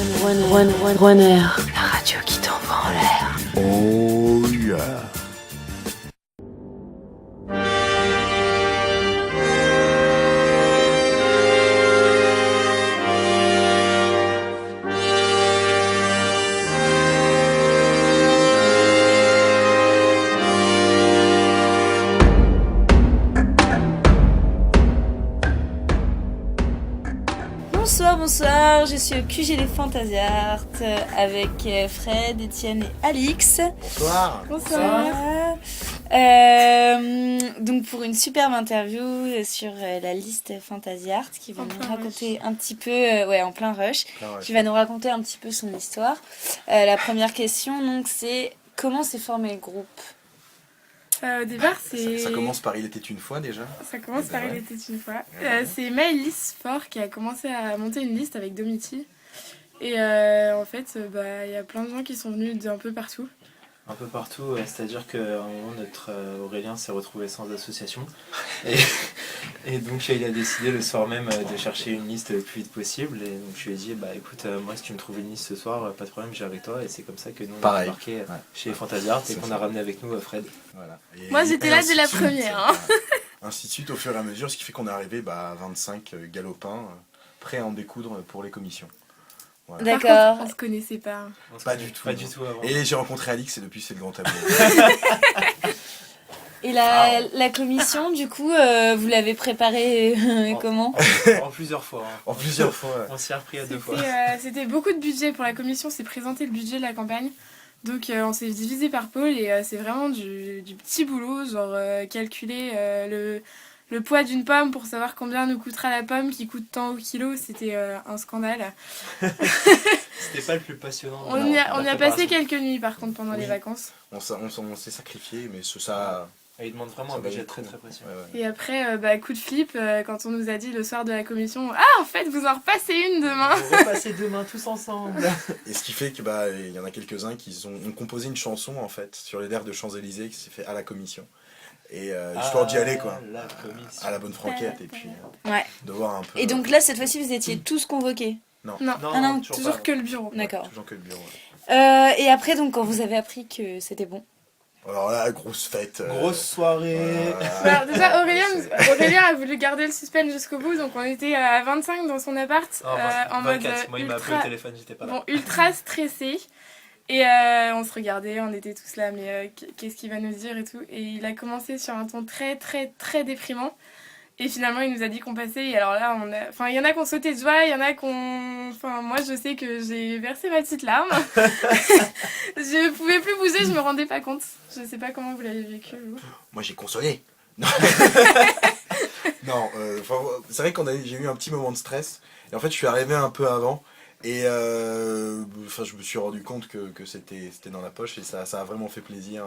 Runner, la radio qui t'envoie en l'air. Oh yeah. Bonsoir, je suis au QG des Fantasy Art avec Fred, Étienne et Alix. Bonsoir. Donc pour une superbe interview sur la liste Fantasy Art qui va nous raconter un petit peu, en plein rush, qui va nous raconter un petit peu son histoire. La première question donc c'est comment s'est formé le groupe ? Au départ, c'est... Ça commence par Il était une fois déjà. Ça commence par Il était une fois. C'est Maëlys Faure qui a commencé à monter une liste avec Domiti. Et en fait, il y a plein de gens qui sont venus d'un peu partout. Un peu partout, c'est-à-dire qu'à un moment, notre Aurélien s'est retrouvé sans association. Et donc il a décidé le soir même de chercher une liste le plus vite possible. Et donc je lui ai dit, écoute, moi si tu me trouves une liste ce soir, pas de problème, j'ai avec toi. Et c'est comme ça que nous on a embarqué chez Fantasy Art et qu'on a ramené avec nous Fred. Voilà. Moi j'étais là dès la première. Ainsi de suite au fur et à mesure, ce qui fait qu'on est arrivé à 25 galopins prêts à en découdre pour les commissions. Voilà. D'accord. Par contre, on se connaissait pas. Pas du tout avant. Et j'ai rencontré Alix et depuis c'est le grand amour. Et la commission, du coup, vous l'avez préparée comment ? En plusieurs fois. En plusieurs fois. On s'y a repris à 2 fois. C'était beaucoup de budget pour la commission, c'est présenter le budget de la campagne. Donc on s'est divisé par pôle et c'est vraiment du petit boulot, genre calculer le poids d'une pomme pour savoir combien nous coûtera la pomme qui coûte tant au kilo, c'était un scandale. C'était pas le plus passionnant. On y a passé quelques nuits par contre pendant les vacances. On s'est sacrifié, mais ça... Il demande vraiment un budget très très précieux. Ouais. Et après, coup de flip, quand on nous a dit le soir de la commission, ah en fait vous en repassez une demain. On va repasser demain tous ensemble. Et ce qui fait que il y en a quelques-uns qui ont composé une chanson en fait sur les airs de Champs-Élysées qui s'est fait à la commission. Et histoire d'y aller quoi, à la bonne franquette et puis de voir un peu. Et donc là cette fois-ci vous étiez tous convoqués ? Non, toujours que le bureau. D'accord. Toujours que le bureau. Et après donc quand vous avez appris que c'était bon ? Alors là, grosse fête. Grosse soirée. Alors déjà, Aurélien a voulu garder le suspense jusqu'au bout, donc on était à 25 dans son appart, en 24. mode Moi, il m'a appelé au téléphone, j'étais pas là. Ultra stressé. Et on se regardait, on était tous là, mais qu'est-ce qu'il va nous dire et tout. Et il a commencé sur un ton très, très, très déprimant. Et finalement, il nous a dit qu'on passait. Et alors là, il y en a qui ont sauté de joie, il y en a qui ont... Enfin, moi, je sais que j'ai versé ma petite larme. Je pouvais plus bouger, je me rendais pas compte. Je sais pas comment vous l'avez vécu, vous. Moi, j'ai consolé. Non, c'est vrai j'ai eu un petit moment de stress. Et en fait, je suis arrivé un peu avant. Et je me suis rendu compte que c'était dans la poche. Et ça a vraiment fait plaisir.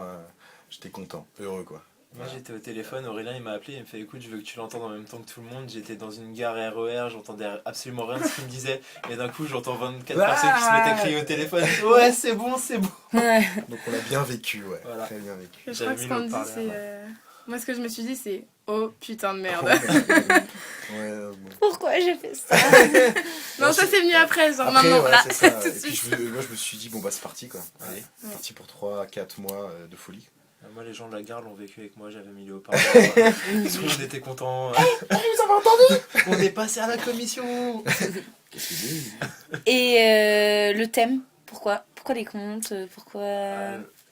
J'étais content, heureux, quoi. Moi j'étais au téléphone, Aurélien il m'a appelé, il me fait écoute je veux que tu l'entendes en même temps que tout le monde, j'étais dans une gare RER, j'entendais absolument rien de ce qu'il me disait, et d'un coup j'entends 24 personnes qui se mettent à crier au téléphone, ouais c'est bon. Donc on l'a bien vécu, voilà. Très bien vécu. Je crois que ce qu'on dit c'est... Moi ce que je me suis dit c'est oh putain de merde. Pourquoi j'ai fait ça? Non ça c'est venu après, genre après, maintenant là. C'est ça. Et puis moi je me suis dit bon c'est parti quoi, allez, c'est parti pour 3-4 mois de folie. Moi les gens de la gare l'ont vécu avec moi, j'avais mis le haut-parleur, tout le monde était content. Vous avez entendu? On est passé à la commission. Qu'est-ce que dit? Et le thème, pourquoi les contes, pourquoi...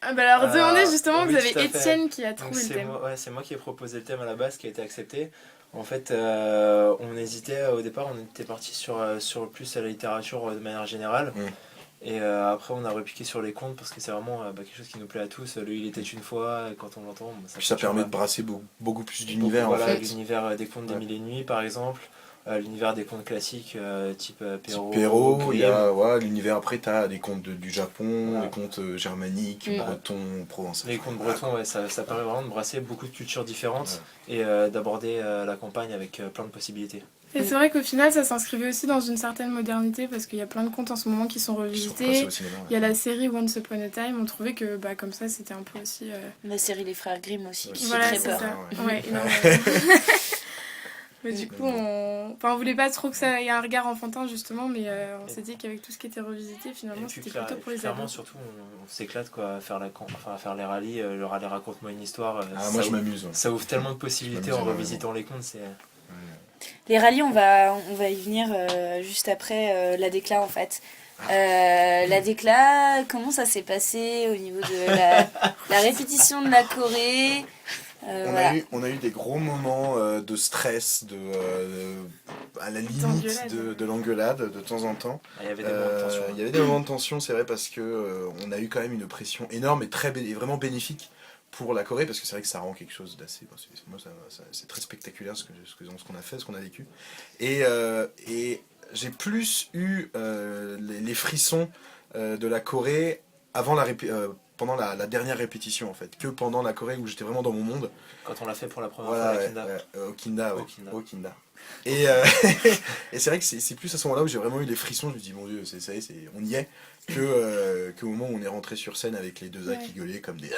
alors demandez justement, oui, vous avez Étienne qui a trouvé le thème. C'est moi qui ai proposé le thème à la base qui a été accepté. En fait, on hésitait au départ, on était parti sur plus la littérature de manière générale. Et après on a repiqué sur les contes parce que c'est vraiment quelque chose qui nous plaît à tous. Le Il était une fois, quand on l'entend... Ça permet de brasser beaucoup plus d'univers en fait. L'univers des contes des Mille et Nuits par exemple, l'univers des contes classiques type Perrault, il y a l'univers après t'as des contes du Japon, des contes germaniques, bretons, provençaux. Les contes bretons, ça permet vraiment de brasser beaucoup de cultures différentes et d'aborder la campagne avec plein de possibilités. Et c'est vrai qu'au final, ça s'inscrivait aussi dans une certaine modernité parce qu'il y a plein de contes en ce moment qui sont revisités. Il y a la série Once Upon a Time, on trouvait que comme ça, c'était un peu aussi... La série Les Frères Grimm aussi, qui voilà, fait très peur. Ça. Ouais, Mais du coup, on voulait pas trop que ça ait un regard enfantin, justement, mais on s'est dit qu'avec tout ce qui était revisité, finalement, c'était plutôt pour les clairement, ados. surtout, on s'éclate quoi, à faire les rallyes. Le rallye Raconte-moi une histoire. Moi je m'amuse. Ouais. Ça ouvre tellement de possibilités en énormément. revisitant les contes. Les rallyes, on va y venir juste après la décla en fait. La décla, comment ça s'est passé au niveau de la répétition de la choré voilà. On a eu des gros moments de stress, à la limite de l'engueulade de temps en temps. Il y avait des moments de tension. Il y avait des moments de tension, c'est vrai, parce que on a eu quand même une pression énorme et vraiment bénéfique pour la Corée, parce que c'est vrai que ça rend quelque chose d'assez... c'est très spectaculaire ce qu'on a fait, ce qu'on a vécu. Et j'ai plus eu les frissons de la Corée pendant la dernière répétition en fait, que pendant la Corée où j'étais vraiment dans mon monde. Quand on l'a fait pour la première fois à Kinda. Au Kinda. Et, et c'est vrai que c'est plus à ce moment-là où j'ai vraiment eu les frissons, je me dis mon Dieu, on y est, qu'au moment où on est rentré sur scène avec les deux A qui gueulaient comme des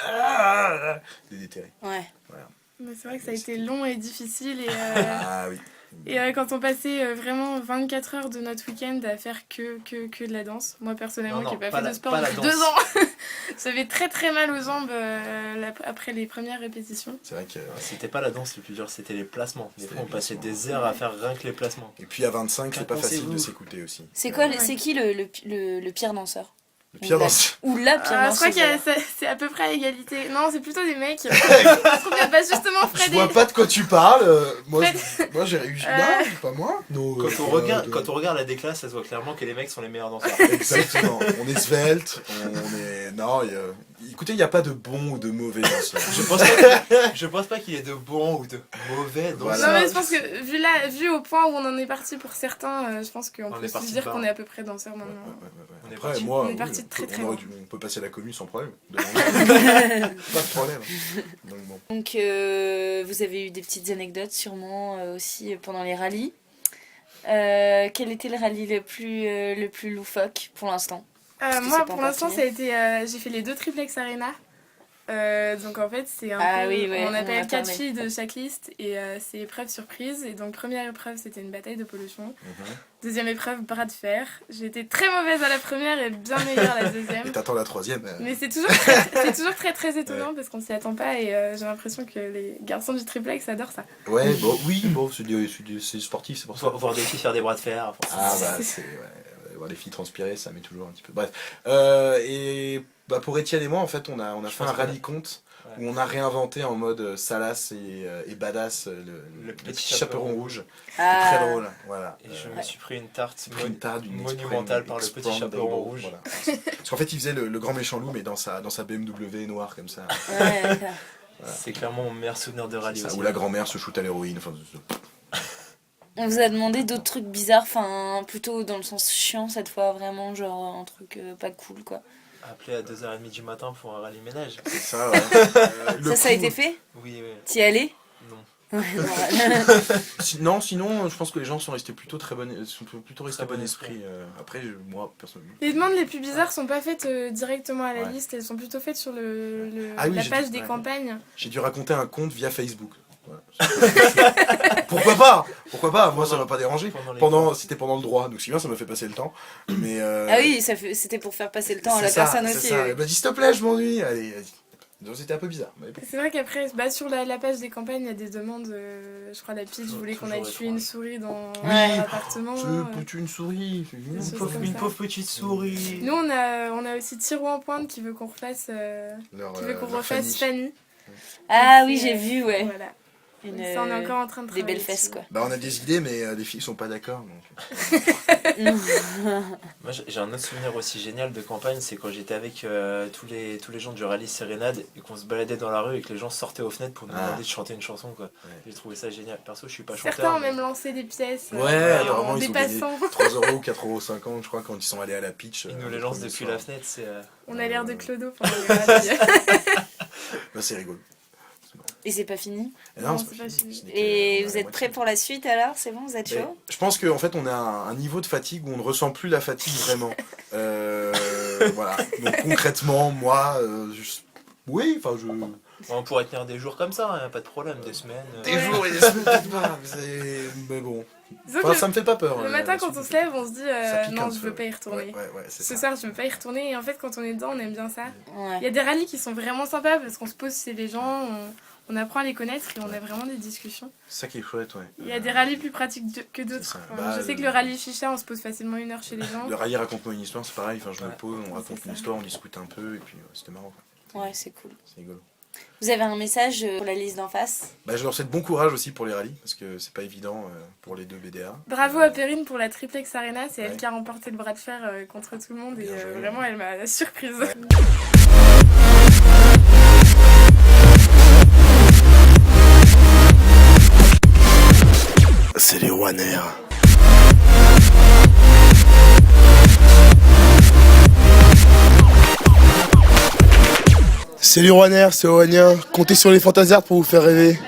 déterrés. Ouais. Voilà. Mais c'est vrai que ça a été long et difficile, et Ah oui. Et quand on passait vraiment 24 heures de notre week-end à faire que de la danse, moi personnellement qui n'ai pas fait de sport depuis 2 ans, j'avais très très mal aux jambes après les premières répétitions. C'est vrai que c'était pas la danse le plus dur, c'était les placements. Des fois on passait des heures à faire rien que les placements. Et puis à 25, c'est pas facile de s'écouter aussi. C'est quoi, c'est qui le pire danseur? Le pire danseur. Ou la pire danseuse. Je crois que c'est à peu près à égalité. Non, c'est plutôt des mecs. Je trouve qu'il y a pas justement Fred. Je vois pas de quoi tu parles. Moi j'ai réussi. Non, pas moi. Non, quand on regarde la décla, ça se voit clairement que les mecs sont les meilleurs danseurs. Exactement. On est svelte. Non, écoutez, il n'y a pas de bon ou de mauvais danseurs. Je pense pas qu'il y ait de bons ou de mauvais danseurs. Voilà. Non, mais je pense que vu au point où on en est parti pour certains, je pense qu'on peut se dire qu'on est à peu près danseurs maintenant. Après, moi, on est parti très très loin. On peut passer la commune sans problème. Pas de problème. Donc vous avez eu des petites anecdotes sûrement aussi pendant les rallyes. Quel était le rallye le plus loufoque pour l'instant? Moi pour l'instant ça a été j'ai fait les 2 triplex arena. Donc en fait c'est on appelle 4 filles de chaque liste et c'est épreuve surprise, et donc première épreuve c'était une bataille de pollution, deuxième épreuve bras de fer. J'ai été très mauvaise à la première et bien meilleure à la deuxième. Et t'attends la troisième. Mais c'est toujours très très étonnant parce qu'on s'y attend pas, et j'ai l'impression que les garçons du triplex adorent ça. Ouais, c'est sportif, c'est pour ça. Voir des filles faire des bras de fer. Voir les filles transpirer, ça met toujours un petit peu. Bref. Pour Étienne et moi, en fait, on a fait un rallye compte où on a réinventé en mode salace et badass le petit chaperon rouge. C'était très drôle. Voilà. Et je me suis pris une tarte monumentale par le petit chaperon rouge. Voilà. Parce qu'en fait, il faisait le grand méchant loup, mais dans sa BMW noire comme ça. Ouais, d'accord. Voilà. C'est clairement mon meilleur souvenir de rallye aussi. Où la grand-mère se shoot à l'héroïne. Enfin, On vous a demandé d'autres trucs bizarres, enfin plutôt dans le sens chiant cette fois, vraiment genre un truc pas cool quoi. Appeler à 2h30 du matin pour un rallye ménage. C'est ça, ouais. Ça a été fait? Oui. T'y es allé? Non. Non, sinon, je pense que les gens sont restés plutôt bon esprit. Après, moi, personnellement. Les demandes les plus bizarres sont pas faites directement à la liste, elles sont plutôt faites sur la page des campagnes. J'ai dû raconter un conte via Facebook. Voilà. Pourquoi pas? Moi, ça m'a pas dérangé. C'était pendant le droit, donc si bien ça m'a fait passer le temps. Mais ah oui, c'était pour faire passer le temps à la personne aussi. Elle m'a dit s'il te plaît, je m'ennuie. Allez. Donc c'était un peu bizarre. Mais bon. C'est vrai qu'après, sur la page des campagnes, il y a des demandes. Je crois la Pitch voulait qu'on aille tuer une souris dans l'appartement. Une souris. Une pauvre petite souris. Nous, on a aussi Tiro en pointe qui veut qu'on refasse, Fanny. Ah oui, j'ai vu, ouais. Voilà. Ça, on est encore en train de travailler. Des belles fesses, quoi. On a des idées, mais les filles sont pas d'accord. Moi, j'ai un autre souvenir aussi génial de campagne, c'est quand j'étais avec tous les gens du rallye Sérénade et qu'on se baladait dans la rue et que les gens sortaient aux fenêtres pour nous demander de chanter une chanson, quoi. Ouais. J'ai trouvé ça génial. Perso, je suis pas chanteur. Certains ont même lancé des pièces. Vraiment, des ils ont passants. 3 €, 4,50 €, je crois, quand ils sont allés à la Pitch. Ils nous les lancent depuis la fenêtre, c'est... On a l'air de Clodo pendant les rallyes. C'est rigolo. Et c'est pas fini? Non, c'est pas fini. Et vous êtes prêts pour la suite alors? C'est bon, vous êtes chaud? Je pense qu'en fait on a un niveau de fatigue où on ne ressent plus la fatigue vraiment. Voilà. Donc concrètement, moi, On pourrait tenir des jours comme ça, hein, pas de problème, des semaines. Des jours et des semaines, peut-être pas. Mais bon. Disons Enfin, que ça me fait pas peur. le matin, quand on se lève, on se dit pique non, un je peu. veux pas y retourner. Ouais, c'est Ce ça. soir, je veux pas y retourner. Et en fait, quand on est dedans, on aime bien ça. Ouais. Il y a des rallyes qui sont vraiment sympas parce qu'on se pose chez les gens, on apprend à les connaître et on a vraiment des discussions. C'est ça qui est chouette, ouais. Il y a des rallyes plus pratiques que C'est d'autres. ça. Enfin, je sais que le rallye chicha, on se pose facilement 1 heure chez les gens. Le rallye raconte-moi une histoire, c'est pareil. Enfin, je me Ouais. pose, on raconte C'est une ça. histoire, on discute un peu, et puis c'était marrant. Quoi. Ouais, c'est cool. C'est rigolo. Vous avez un message pour la liste d'en face? Bah, je leur souhaite bon courage aussi pour les rallyes, parce que c'est pas évident pour les deux BDA. Bravo à Perrine pour la Triplex Arena, c'est elle Ouais. qui a remporté le bras de fer contre tout le monde et Bien joué. vraiment elle m'a surprise. Ouais. C'est les Rouennais. C'est les Rouennais, c'est Oanien. Comptez sur les Fantasyards pour vous faire rêver.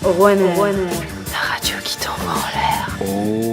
La radio qui t'envoie en l'air. Oh